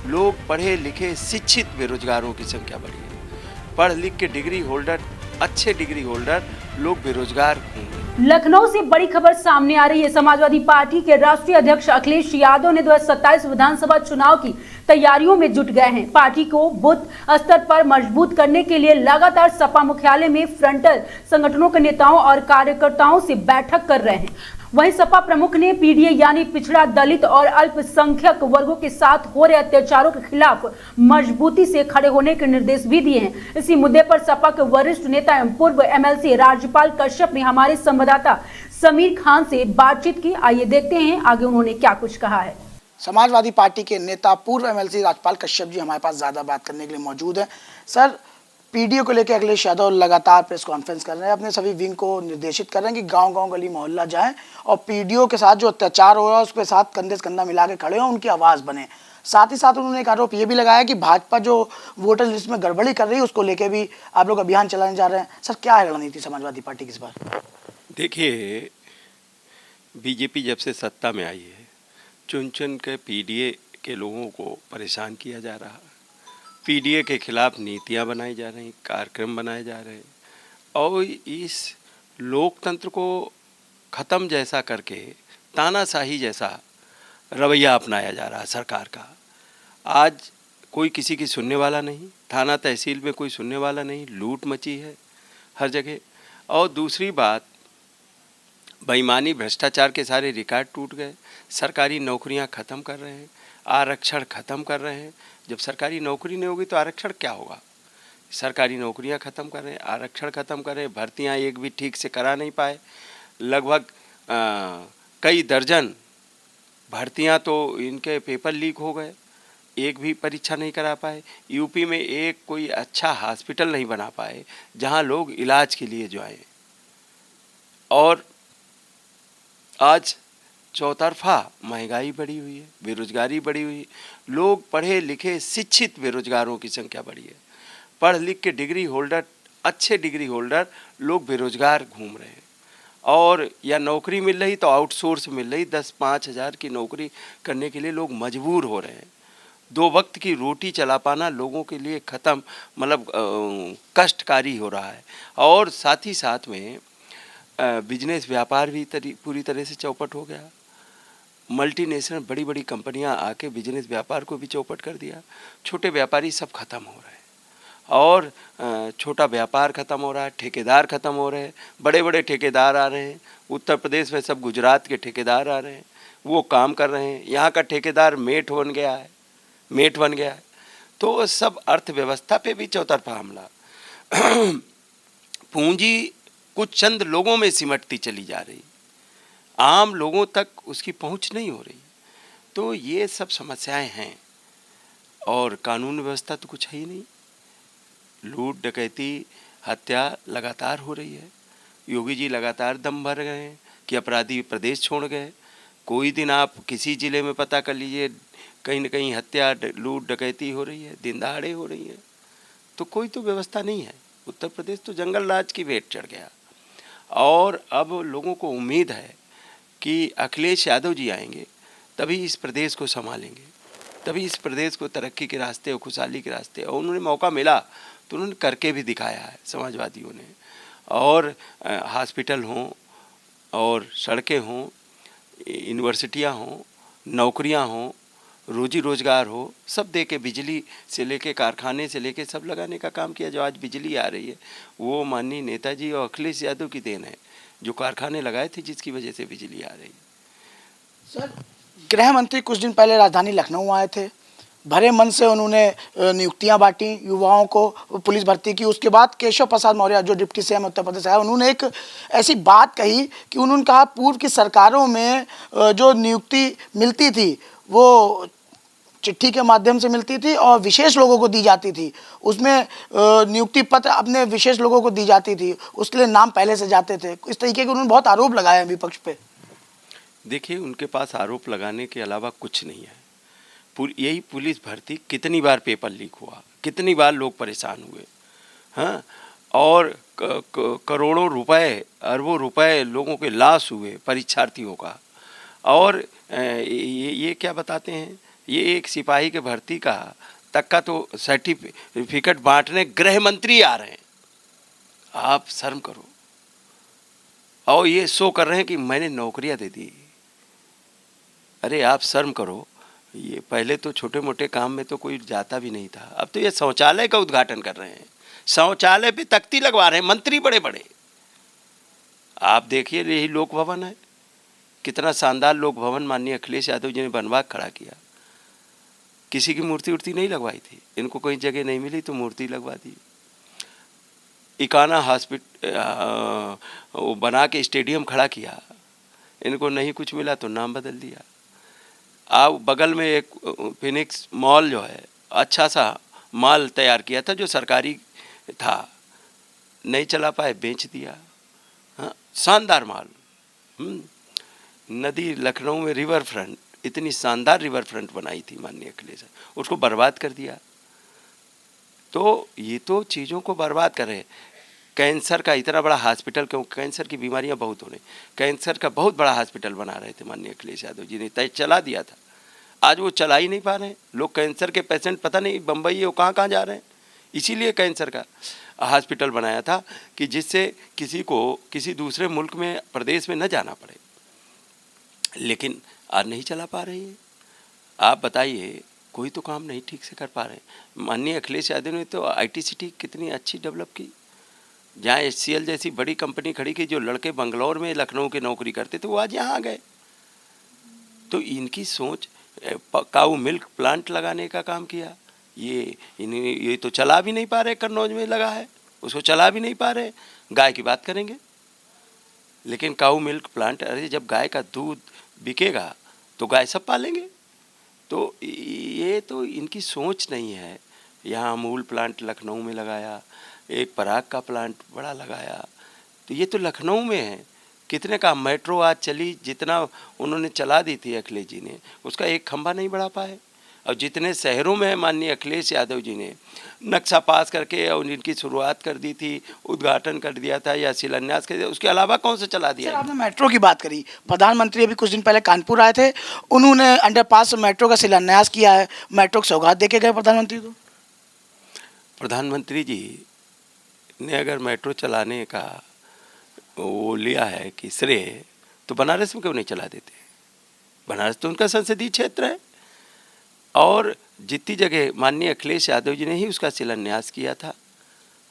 लोग पढ़े लिखे शिक्षित बेरोजगारों की संख्या बढ़ी है। पढ़ लिख के डिग्री होल्डर, अच्छे डिग्री होल्डर लोग बेरोजगार होंगे। लखनऊ से बड़ी खबर सामने आ रही है। समाजवादी पार्टी के राष्ट्रीय अध्यक्ष अखिलेश यादव ने 2027 विधानसभा चुनाव की तैयारियों में जुट गए हैं। पार्टी को बूथ स्तर पर मजबूत करने के लिए लगातार सपा मुख्यालय में फ्रंटल संगठनों के नेताओं और कार्यकर्ताओं से बैठक कर रहे हैं। वहीं सपा प्रमुख ने पीडीए यानी पिछड़ा, दलित और अल्पसंख्यक वर्गों के साथ हो रहे अत्याचारों के खिलाफ मजबूती से खड़े होने के निर्देश भी दिए हैं। इसी मुद्दे पर सपा के वरिष्ठ नेता एवं पूर्व एमएलसी राजपाल कश्यप ने हमारे संवाददाता समीर खान से बातचीत की। आइए देखते हैं आगे उन्होंने क्या कुछ कहा है। समाजवादी पार्टी के नेता पूर्व एमएलसी राजपाल कश्यप जी हमारे पास ज्यादा बात करने के लिए मौजूद है। सर, पीडीओ को लेकर अखिलेश यादव लगातार प्रेस कॉन्फ्रेंस कर रहे हैं, अपने सभी विंग को निर्देशित कर रहे हैं कि गांव-गांव, गली मोहल्ला जाएं और पीडीओ के साथ जो अत्याचार हो रहा है उसके साथ कंधे से कंधा मिला के खड़े हों, उनकी आवाज़ बने। साथ ही साथ उन्होंने एक आरोप ये भी लगाया कि भाजपा जो वोटर लिस्ट में गड़बड़ी कर रही है उसको लेकर भी आप लोग अभियान चलाने जा रहे हैं। सर, क्या है रणनीति समाजवादी पार्टी की इस बार? देखिए, बीजेपी जब से सत्ता में आई है, चुन चुन के पीडीए के लोगों को परेशान किया जा रहा है। पीडीए के खिलाफ नीतियां बनाई जा रही, कार्यक्रम बनाए जा रहे हैं और इस लोकतंत्र को ख़त्म जैसा करके तानाशाही जैसा रवैया अपनाया जा रहा है सरकार का। आज कोई किसी की सुनने वाला नहीं, थाना तहसील में कोई सुनने वाला नहीं, लूट मची है हर जगह। और दूसरी बात, बेईमानी, भ्रष्टाचार के सारे रिकॉर्ड टूट गए। सरकारी नौकरियां ख़त्म कर रहे हैं, आरक्षण ख़त्म कर रहे हैं। जब सरकारी नौकरी नहीं होगी तो आरक्षण क्या होगा? सरकारी नौकरियां ख़त्म कर रहे हैं, आरक्षण ख़त्म कर रहे हैं, भर्तियां एक भी ठीक से करा नहीं पाए। लगभग कई दर्जन भर्तियां तो इनके पेपर लीक हो गए, एक भी परीक्षा नहीं करा पाए। यूपी में एक कोई अच्छा हॉस्पिटल नहीं बना पाए जहां लोग इलाज के लिए जाएं। और आज चौतरफा महंगाई बढ़ी हुई है, बेरोजगारी बढ़ी हुई है। लोग पढ़े लिखे शिक्षित बेरोजगारों की संख्या बढ़ी है। पढ़ लिख के डिग्री होल्डर, अच्छे डिग्री होल्डर लोग बेरोजगार घूम रहे हैं। और या नौकरी मिल रही तो आउटसोर्स मिल रही, 10-5 हज़ार की नौकरी करने के लिए लोग मजबूर हो रहे हैं। 2 वक्त की रोटी चला पाना लोगों के लिए ख़त्म, मतलब कष्टकारी हो रहा है। और साथ ही साथ में बिजनेस व्यापार भी पूरी तरह से चौपट हो गया। मल्टीनेशनल बड़ी बड़ी कंपनियां आके बिजनेस व्यापार को भी चौपट कर दिया। छोटे व्यापारी सब खत्म हो रहे हैं और छोटा व्यापार खत्म हो रहा है, ठेकेदार खत्म हो रहे हैं, बड़े बड़े ठेकेदार आ रहे हैं। उत्तर प्रदेश में सब गुजरात के ठेकेदार आ रहे हैं, वो काम कर रहे हैं। यहाँ का ठेकेदार मेट बन गया है। तो सब अर्थव्यवस्था पे भी चौतरफा हमला। पूंजी कुछ चंद लोगों में सिमटती चली जा रही, आम लोगों तक उसकी पहुंच नहीं हो रही। तो ये सब समस्याएं हैं और कानून व्यवस्था तो कुछ है ही नहीं। लूट, डकैती, हत्या लगातार हो रही है। योगी जी लगातार दम भर गए हैं कि अपराधी प्रदेश छोड़ गए। कोई दिन आप किसी ज़िले में पता कर लीजिए, कहीं न कहीं हत्या, लूट, डकैती हो रही है, दिन दहाड़े हो रही है। तो कोई तो व्यवस्था नहीं है। उत्तर प्रदेश तो जंगल राज की भेंट चढ़ गया। और अब लोगों को उम्मीद है कि अखिलेश यादव जी आएंगे तभी इस प्रदेश को संभालेंगे, तभी इस प्रदेश को तरक्की के रास्ते और खुशहाली के रास्ते। और उन्होंने मौका मिला तो उन्होंने करके भी दिखाया है समाजवादियों ने। और हॉस्पिटल हों और सड़कें हों, यूनिवर्सिटियां हों, नौकरियां हों, रोजी रोजगार हो, सब दे के, बिजली से लेके कारखाने से लेके सब लगाने का काम किया। जो आज बिजली आ रही है वो माननीय नेताजी और अखिलेश यादव की देन है, जो कारखाने लगाए थे जिसकी वजह से बिजली आ रही है। सर, गृह मंत्री कुछ दिन पहले राजधानी लखनऊ आए थे। भरे मन से उन्होंने नियुक्तियां बांटी, युवाओं को पुलिस भर्ती की। उसके बाद केशव प्रसाद मौर्य जो डिप्टी सीएम उत्तर प्रदेश आए, उन्होंने एक ऐसी बात कही कि उन्होंने कहा पूर्व की सरकारों में जो नियुक्ति मिलती थी वो चिट्ठी के माध्यम से मिलती थी और विशेष लोगों को दी जाती थी। उसमें नियुक्ति पत्र अपने विशेष लोगों को दी जाती थी, उसके लिए नाम पहले से जाते थे। इस तरीके के उन्होंने बहुत आरोप लगाए हैं विपक्ष पे। देखिए, उनके पास आरोप लगाने के अलावा कुछ नहीं है। यही पुलिस भर्ती कितनी बार पेपर लीक हुआ, कितनी बार लोग परेशान हुए, हाँ। और करोड़ों रुपए, अरबों रुपए लोगों के लॉस हुए परीक्षार्थियों का। और ये क्या बताते हैं, ये एक सिपाही के भर्ती का तक का तो सर्टिफिकेट बांटने गृह मंत्री आ रहे हैं। आप शर्म करो। और ये शो कर रहे हैं कि मैंने नौकरियां दे दी। अरे आप शर्म करो। ये पहले तो छोटे मोटे काम में तो कोई जाता भी नहीं था, अब तो ये शौचालय का उद्घाटन कर रहे हैं, शौचालय पे तख्ती लगवा रहे हैं मंत्री बड़े बड़े। आप देखिए यही लोक भवन है, कितना शानदार लोक भवन माननीय अखिलेश यादव जी ने बनवा खड़ा किया। किसी की मूर्ति उर्ति नहीं लगवाई थी, इनको कोई जगह नहीं मिली तो मूर्ति लगवा दी। इकाना हॉस्पिटल वो बना के स्टेडियम खड़ा किया, इनको नहीं कुछ मिला तो नाम बदल दिया। आप बगल में एक फिनिक्स मॉल जो है, अच्छा सा मॉल तैयार किया था जो सरकारी था, नहीं चला पाए, बेच दिया। हाँ, शानदार मॉल। नदी लखनऊ में रिवर फ्रंट, इतनी शानदार रिवर फ्रंट बनाई थी माननीय अखिलेश, उसको बर्बाद कर दिया। तो ये तो चीज़ों को बर्बाद कर रहे हैं। कैंसर का इतना बड़ा हॉस्पिटल, क्यों कैंसर की बीमारियां बहुत होने, कैंसर का बहुत बड़ा हॉस्पिटल बना रहे थे माननीय अखिलेश यादव जी ने, तय चला दिया था। आज वो चला ही नहीं पा रहे हैं। लोग कैंसर के पेशेंट पता नहीं बम्बई वो कहाँ कहाँ जा रहे हैं। इसीलिए कैंसर का हॉस्पिटल बनाया था कि जिससे किसी को किसी दूसरे मुल्क में प्रदेश में न जाना पड़े, लेकिन आज नहीं चला पा रही है। आप बताइए, कोई तो काम नहीं ठीक से कर पा रहे। माननीय अखिलेश यादव ने तो ITCT कितनी अच्छी डेवलप की, जहाँ HCL जैसी बड़ी कंपनी खड़ी की, जो लड़के बंगलौर में लखनऊ के नौकरी करते थे वो आज यहाँ आ गए। तो इनकी सोच, काऊ मिल्क प्लांट लगाने का काम किया, ये तो चला भी नहीं पा रहे। कन्नौज में लगा है, उसको चला भी नहीं पा रहे। गाय की बात करेंगे, लेकिन काऊ मिल्क प्लांट, अरे जब गाय का दूध बिकेगा तो गाय सब पालेंगे। तो ये तो इनकी सोच नहीं है। यहाँ अमूल प्लांट लखनऊ में लगाया, एक पराग का प्लांट बड़ा लगाया, तो ये तो लखनऊ में है। कितने का मेट्रो आज चली, जितना उन्होंने चला दी थी अखिलेश जी ने, उसका एक खंभा नहीं बढ़ा पाए। और जितने शहरों में माननीय अखिलेश यादव जी ने नक्शा पास करके और इनकी शुरुआत कर दी थी, उद्घाटन कर दिया था या शिलान्यास कर दिया, उसके अलावा कौन सा चला दिया? सर, आपने मेट्रो की बात करी, प्रधानमंत्री अभी कुछ दिन पहले कानपुर आए थे, उन्होंने अंडरपास मेट्रो का शिलान्यास किया है, मेट्रो की सौगात देके गए प्रधानमंत्री को। प्रधानमंत्री जी ने अगर मेट्रो चलाने का वो लिया है कि श्रेय, तो बनारस में क्यों नहीं चला देते? बनारस तो उनका संसदीय क्षेत्र है, और जितनी जगह माननीय अखिलेश यादव जी ने ही उसका शिलान्यास किया था।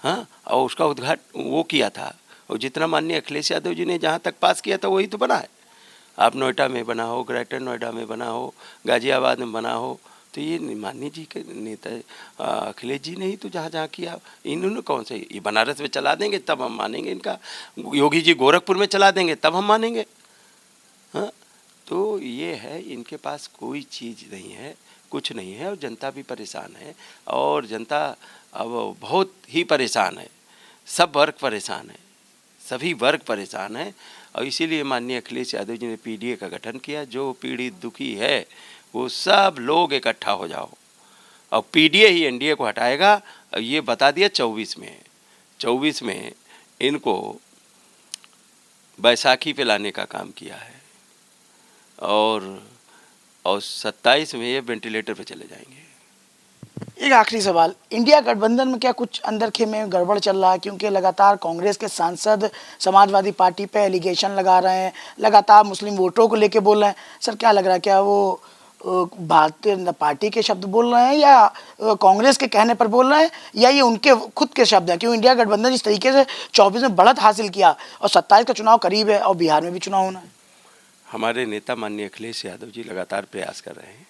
हाँ, और उसका उद्घाटन वो किया था, और जितना माननीय अखिलेश यादव जी ने जहाँ तक पास किया था वही तो बना है। आप नोएडा में बना हो, ग्रेटर नोएडा में बना हो, गाजियाबाद में बना हो, तो ये माननीय जी के नेता अखिलेश जी ने ही तो जहाँ जहाँ किया। इन्होंने कौन से, ये बनारस में चला देंगे तब हम मानेंगे इनका, योगी जी गोरखपुर में चला देंगे तब हम मानेंगे। हाँ, तो ये है, इनके पास कोई चीज़ नहीं है, कुछ नहीं है, और जनता भी परेशान है। और जनता अब बहुत ही परेशान है, सब वर्ग परेशान है, सभी वर्ग परेशान है। और इसीलिए माननीय अखिलेश यादव जी ने PDA का गठन किया। जो पीड़ित दुखी है वो सब लोग इकट्ठा हो जाओ, और PDA ही NDA को हटाएगा। ये बता दिया 24 में इनको बैसाखी पे लाने का काम किया है, और 27 में ये वेंटिलेटर पे चले जाएंगे। एक आखिरी सवाल, इंडिया गठबंधन में क्या कुछ अंदर खेमे गड़बड़ चल रहा है? क्योंकि लगातार कांग्रेस के सांसद समाजवादी पार्टी पे एलिगेशन लगा रहे हैं, लगातार मुस्लिम वोटरों को लेके बोल रहे हैं। सर, क्या लग रहा है, क्या वो भारतीय जनता पार्टी के शब्द बोल रहे हैं, या कांग्रेस के कहने पर बोल रहे हैं, या ये उनके खुद के शब्द हैं? क्यों इंडिया गठबंधन इस तरीके से 24 में बढ़त हासिल किया, और 27 का चुनाव करीब है, और बिहार में भी चुनाव होना है। हमारे नेता माननीय अखिलेश यादव जी लगातार प्रयास कर रहे हैं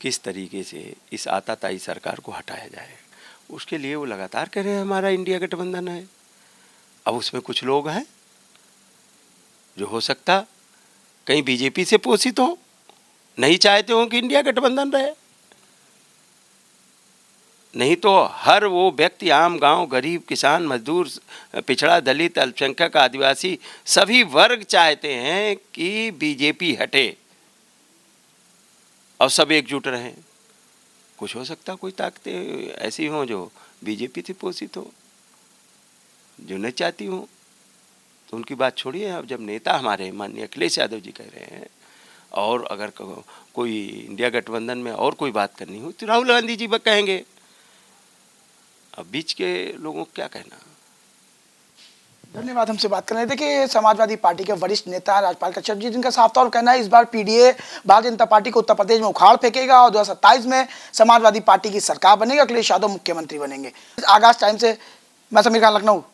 किस तरीके से इस आताताई सरकार को हटाया जाए। उसके लिए वो लगातार कह रहे हैं हमारा इंडिया गठबंधन है। अब उसमें कुछ लोग हैं जो हो सकता कहीं BJP से पोषित हो, नहीं चाहते हो कि इंडिया गठबंधन रहे। नहीं तो हर वो व्यक्ति, आम गांव, गरीब, किसान, मजदूर, पिछड़ा, दलित, अल्पसंख्यक, आदिवासी, सभी वर्ग चाहते हैं कि BJP हटे और सब एकजुट रहें। कुछ हो सकता कोई ताकतें ऐसी हों जो BJP से पोषित हो, जो नहीं चाहती हों, तो उनकी बात छोड़िए। अब जब नेता हमारे माननीय अखिलेश यादव जी कह रहे हैं और अगर कोई इंडिया गठबंधन में और कोई बात करनी हो तो राहुल गांधी जी कहेंगे। अब बीच के लोगों को क्या कहना। धन्यवाद हमसे बात करने। देखिए समाजवादी पार्टी के वरिष्ठ नेता राजपाल कश्यप जी, जिनका साफ तौर कहना है इस बार पीडीए भारतीय जनता पार्टी को उत्तर प्रदेश में उखाड़ फेंकेगा और 2027 में समाजवादी पार्टी की सरकार बनेगी, अखिलेश यादव मुख्यमंत्री बनेंगे। आगाज टाइम से मैं समीर खान, लखनऊ।